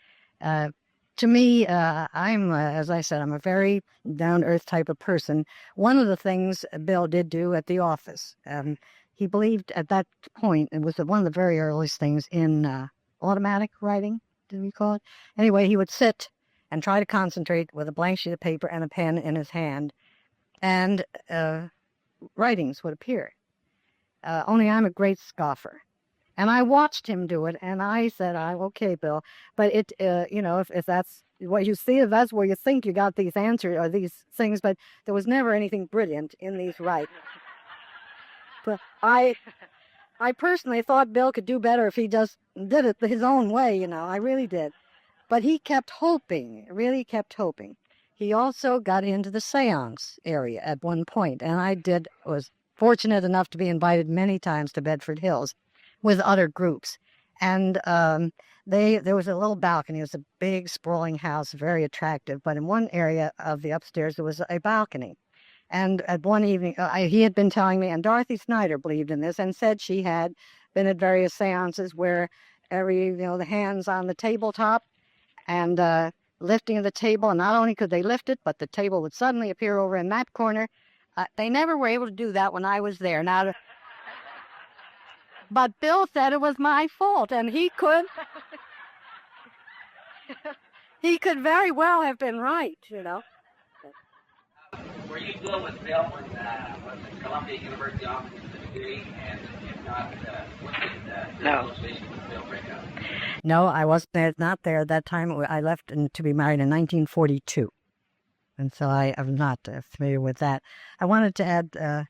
To me, I'm, as I said, I'm a very down-to-earth type of person. One of the things Bill did do at the office, he believed at that point, it was one of the very earliest things in automatic writing, did we call it? Anyway, he would sit and try to concentrate with a blank sheet of paper and a pen in his hand, and writings would appear. Only I'm a great scoffer. And I watched him do it, and I said, okay, Bill, but if that's what you see, if that's where you think you got these answers or these things, but there was never anything brilliant in these writings. But I personally thought Bill could do better if he just did it his own way, I really did. But he kept hoping, really kept hoping. He also got into the seance area at one point, and was fortunate enough to be invited many times to Bedford Hills with other groups. And there was a little balcony. It was a big, sprawling house, very attractive. But in one area of the upstairs, there was a balcony. And at one evening, he had been telling me, and Dorothy Snyder believed in this, and said she had been at various seances where the hands on the tabletop and lifting of the table, and not only could they lift it, but the table would suddenly appear over in that corner. They never were able to do that when I was there. Now, but Bill said it was my fault, and he could very well have been right, Were you still with Bill when was it Columbia University offered the degree, and if not, what did the association with Bill break up? No, I wasn't there, not there at that time. I left to be married in 1942, and so I am not familiar with that. I wanted to add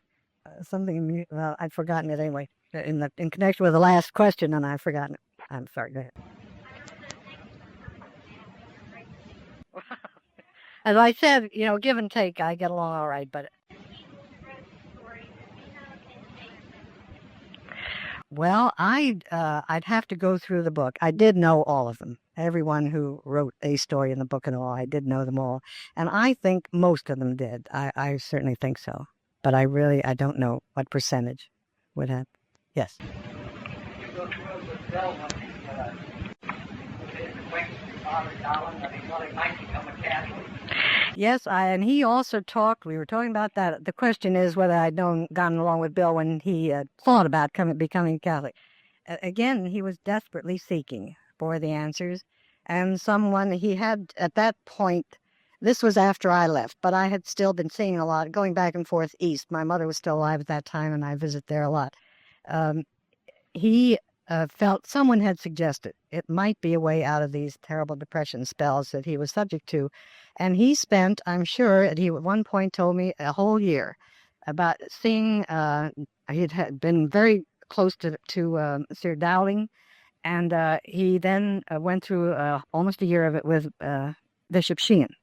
something. Well, I'd forgotten it anyway. In connection with the last question, and I've forgotten it. I'm sorry, go ahead. As I said, give and take, I get along all right, but... Well, I'd have to go through the book. I did know all of them. Everyone who wrote a story in the book and all, I did know them all. And I think most of them did. I certainly think so. But I don't know what percentage would have. Yes. You go through with Bill when his acquaintance with Father Dolan, that he thought he might become a Catholic. Yes, and he also talked, we were talking about that. The question is whether I'd gotten along with Bill when he thought about becoming Catholic. Again, he was desperately seeking for the answers. And someone he had, at that point, this was after I left, but I had still been seeing a lot, going back and forth east. My mother was still alive at that time, and I visit there a lot. He felt someone had suggested it might be a way out of these terrible depression spells that he was subject to. And he spent, I'm sure, he at one point told me a whole year about seeing, he had been very close to Sir Dowling, and he then went through almost a year of it with Bishop Sheehan.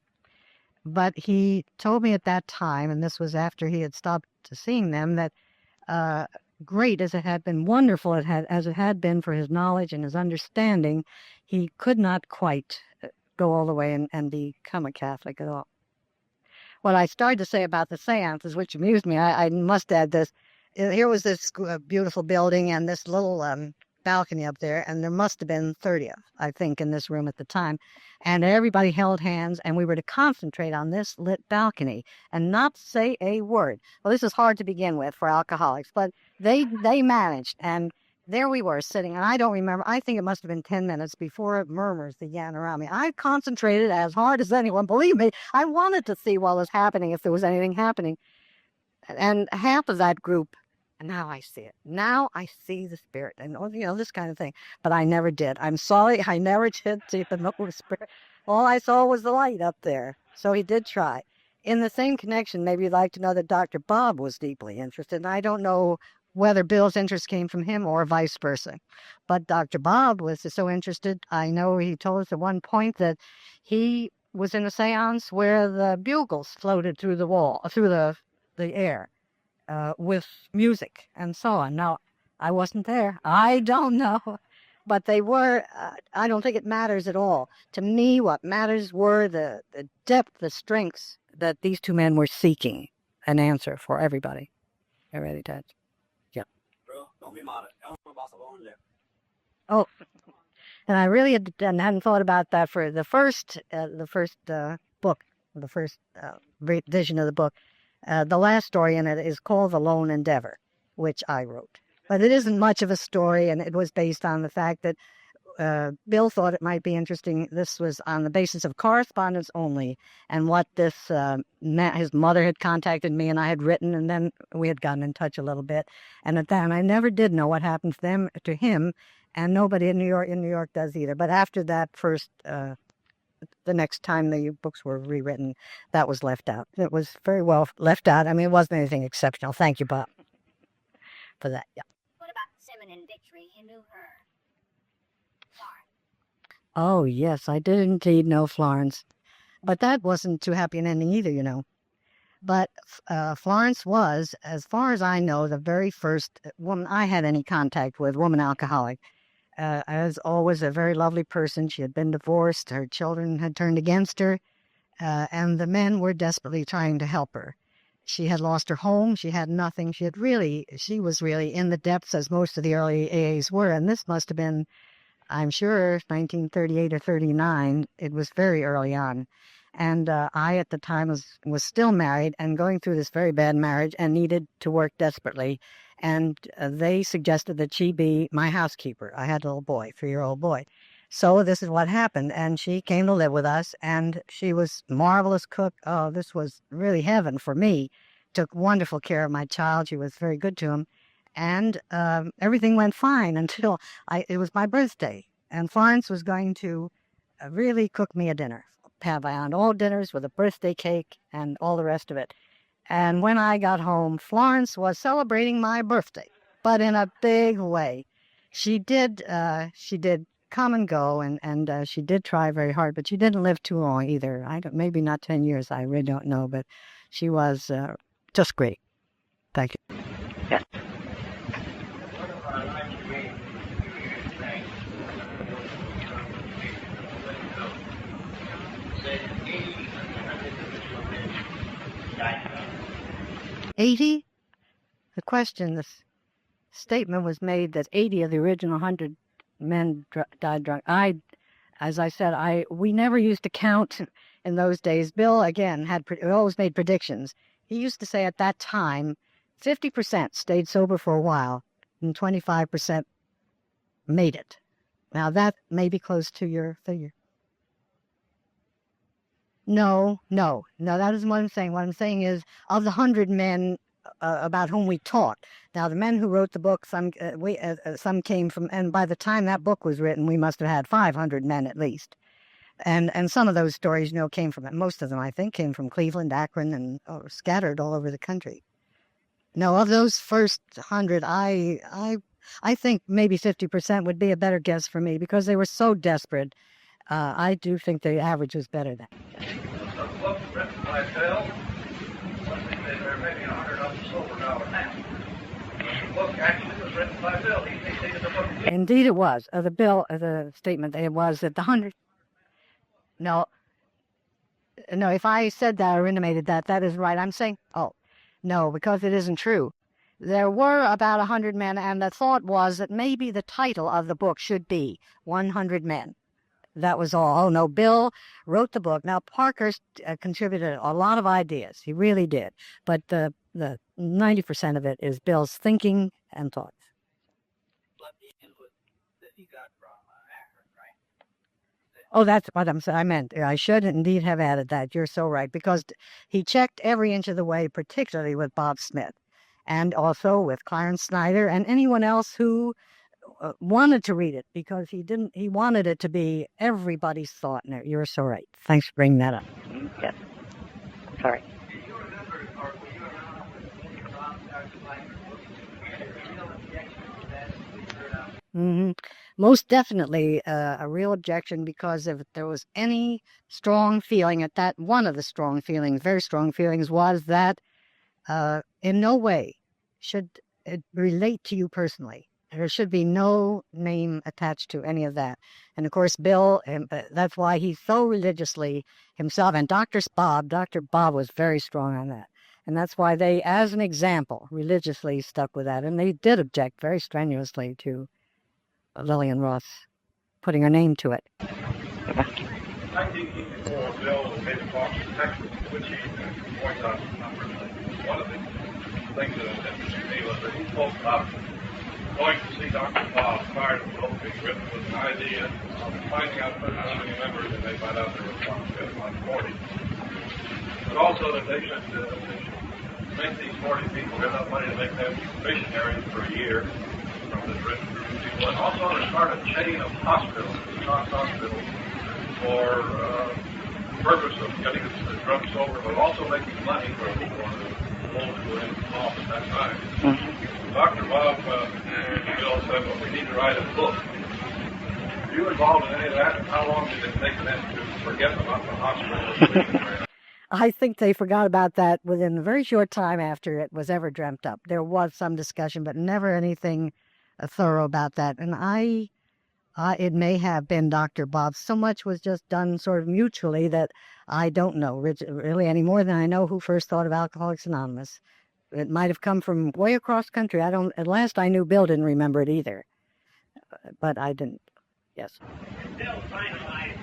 But he told me at that time, and this was after he had stopped seeing them, that great as it had been, wonderful as it had been for his knowledge and his understanding, he could not quite go all the way and become a Catholic at all. What I started to say about the seances, which amused me, I must add this. Here was this beautiful building and this little balcony up there, and there must have been 30, I think, in this room at the time. And everybody held hands, and we were to concentrate on this lit balcony and not say a word. Well, this is hard to begin with for alcoholics, but they managed, and there we were sitting, and I don't remember. I think it must have been 10 minutes before murmurs began around me. I concentrated as hard as anyone. Believe me, I wanted to see what was happening, if there was anything happening. And half of that group, and now I see it. Now I see the spirit and, this kind of thing. But I never did. I'm sorry, I never did see the spirit. All I saw was the light up there. So he did try. In the same connection, maybe you'd like to know that Dr. Bob was deeply interested. And I don't know whether Bill's interest came from him or vice versa. But Dr. Bob was so interested. I know he told us at one point that he was in a seance where the bugles floated through the wall, through the air, with music and so on. Now, I wasn't there. I don't know. But they were, I don't think it matters at all. To me, what matters were the depth, the strengths that these two men were seeking an answer for everybody. You ready, Ted? Yeah. Oh, and I really hadn't thought about that for the first book, the first vision of the book. The last story in it is called The Lone Endeavor, which I wrote. But it isn't much of a story, and it was based on the fact that Bill thought it might be interesting. This was on the basis of correspondence only, and what this his mother had contacted me, and I had written, and then we had gotten in touch a little bit. And at that, and I never did know what happened to him, and nobody in New York does either. But after that first, the next time the books were rewritten, that was left out. It was very well left out. I mean, it wasn't anything exceptional. Thank you, Bob, for that. Yeah. What about Simon and Victory? You knew her. Oh, yes, I did indeed know Florence. But that wasn't too happy an ending either, But Florence was, as far as I know, the very first woman I had any contact with, woman alcoholic. As always, a very lovely person. She had been divorced. Her children had turned against her. And the men were desperately trying to help her. She had lost her home. She had nothing. She was really in the depths, as most of the early AAs were. And this must have been, I'm sure, 1938 or 39. It was very early on. And I, at the time, was still married and going through this very bad marriage and needed to work desperately. And they suggested that she be my housekeeper. I had a little boy, 3-year-old boy. So this is what happened. And she came to live with us, and she was a marvelous cook. Oh, this was really heaven for me. Took wonderful care of my child. She was very good to him. And everything went fine until it was my birthday. And Florence was going to really cook me a dinner. Pavillon, all dinners with a birthday cake and all the rest of it. And when I got home, Florence was celebrating my birthday, but in a big way. She did come and go, and she did try very hard, but she didn't live too long either. Maybe not 10 years, I really don't know, but she was just great. Thank you. Yeah. "80? The statement was made that 80 of the original 100 men died drunk. As I said, we never used to count in those days. Bill, again, always made predictions. He used to say at that time, 50% stayed sober for a while, and 25% made it. Now, that may be close to your figure. No, that isn't what I'm saying. What I'm saying is, of the 100 men about whom we talked. Now, the men who wrote the book, some came from, and by the time that book was written, we must have had 500 men at least. And some of those stories, came from it. Most of them, I think, came from Cleveland, Akron, and scattered all over the country. No, of those first 100, I think maybe 50% would be a better guess for me, because they were so desperate. I do think the average was better then. The book written by Bill, there may be 100 of them sober now now. The book actually was written by Bill. He did the book. Indeed it was. The statement, it was that the 100... No, if I said that or intimated that, that is right. I'm saying, no, because it isn't true. There were about 100 men, and the thought was that maybe the title of the book should be 100 Men. That was all. Oh, no, Bill wrote the book. Now, Parker contributed a lot of ideas. He really did. But the 90% of it is Bill's thinking and thoughts. Let me input that you got from Harvard, right? Oh, that's what I meant. I should indeed have added that. You're so right. Because he checked every inch of the way, particularly with Bob Smith, and also with Clarence Snyder and anyone else who wanted to read it, because he wanted it to be everybody's thought in it. You're so right. Thanks for bringing that up. Yes. Sorry. Do you remember, or were you around when Rob started writing the book? Real objection to that we heard out? Mm-hmm. Most definitely a real objection, because if there was any strong feeling at that, one of the strong feelings, very strong feelings, was that in no way should it relate to you personally. There should be no name attached to any of that. And of course, Bill, that's why he's so religiously himself. And Dr. Bob was very strong on that. And that's why they, as an example, religiously stuck with that. And they did object very strenuously to Lillian Ross putting her name to it. 1984, Bill made a talk to Texas, which he points out one of the things that interested me was that he spoke about going to see Dr. Bob prior to the book being written with an idea of finding out how many members, and they found out there were about 40. But also that they should make these 40 people get enough money to make them missionaries for a year from this written group of people. And also to start a chain of hospitals, hospitals, for the purpose of getting the drug sober, but also making money for people who were involved at that time. Dr. Bob Bill said, well, we need to write a book. Were you involved in any of that? And how long did it take them to forget about the hospital? I think they forgot about that within a very short time after it was ever dreamt up. There was some discussion, but never anything thorough about that. And it may have been Dr. Bob. So much was just done sort of mutually that I don't know really any more than I know who first thought of Alcoholics Anonymous. It might have come from way across country. At last I knew Bill didn't remember it either. But I didn't. Yes. Bill finalized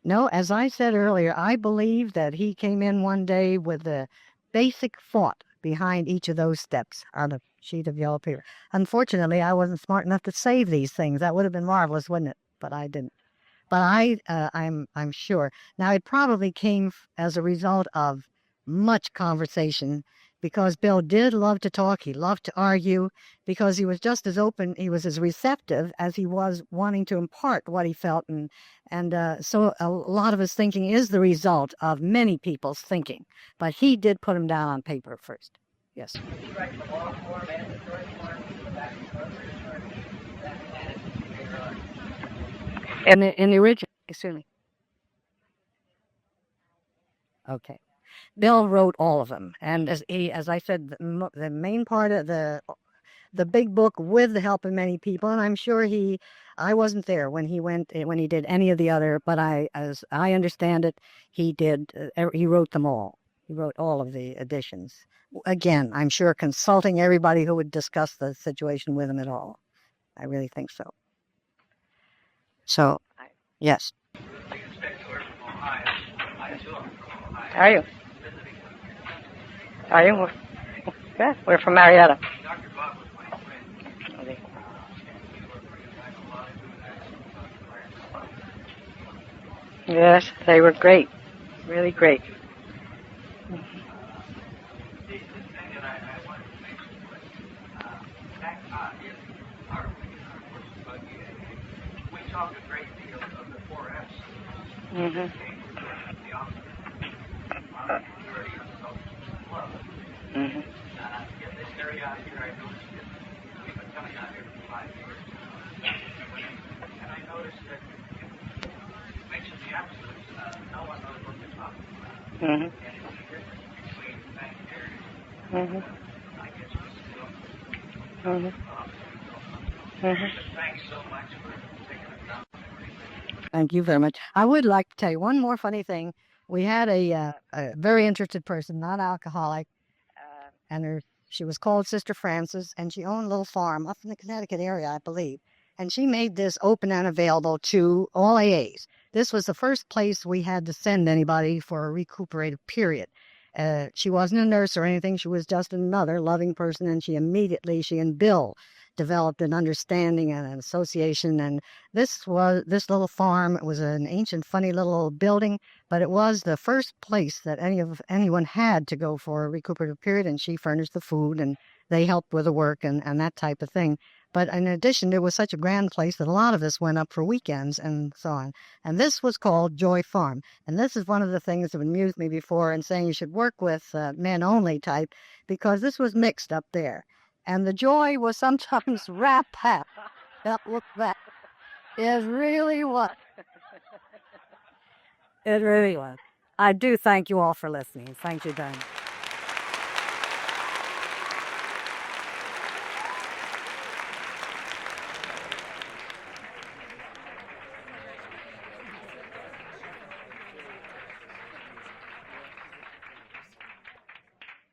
No, as I said earlier, I believe that he came in one day with the basic thought behind each of those steps on a sheet of yellow paper. Unfortunately, I wasn't smart enough to save these things. That would have been marvelous, wouldn't it? But I didn't. But I'm sure. Now, it probably came as a result of much conversation, because Bill did love to talk. He loved to argue, because he was just as open. He was as receptive as he was wanting to impart what he felt. And so a lot of his thinking is the result of many people's thinking. But he did put them down on paper first. Yes. In the original, excuse me. Okay. Bill wrote all of them, and as I said, the main part of the big book with the help of many people, and I'm sure I wasn't there when he did any of the other, but as I understand it, he wrote them all. He wrote all of the editions. Again, I'm sure consulting everybody who would discuss the situation with him at all. I really think so. So, yes. How are you? Are you? Good. We're from Marietta. Okay. Yes, they were great. Really great. We talked a great deal of the 4 F's. Mm-hmm. Mm-hmm. In this area out here, I noticed that we've been coming out here for 5 years now. And I noticed that it mentions the absolutes. No one knows what they're talking about. Mm-hmm. And it's the difference between bank areas. Mm-hmm. I guess we still. Mm-hmm. Mm-hmm. Thanks so much for taking the time. Thank you very much. I would like to tell you one more funny thing We had a very interested person, not alcoholic, and she was called Sister Frances, and she owned a little farm up in the Connecticut area, I believe. And she made this open and available to all AAs. This was the first place we had to send anybody for a recuperative period. She wasn't a nurse or anything. She was just another loving person, and she and Bill developed an understanding and an association. And this little farm. It was an ancient, funny little building, but it was the first place that anyone had to go for a recuperative period, and she furnished the food, and they helped with the work and that type of thing. But in addition, it was such a grand place that a lot of us went up for weekends and so on. And this was called Joy Farm. And this is one of the things that amused me before in saying you should work with men only type, because this was mixed up there. And the joy was sometimes rap-pap. Look back. It really was. It really was. I do thank you all for listening. Thank you, Dan.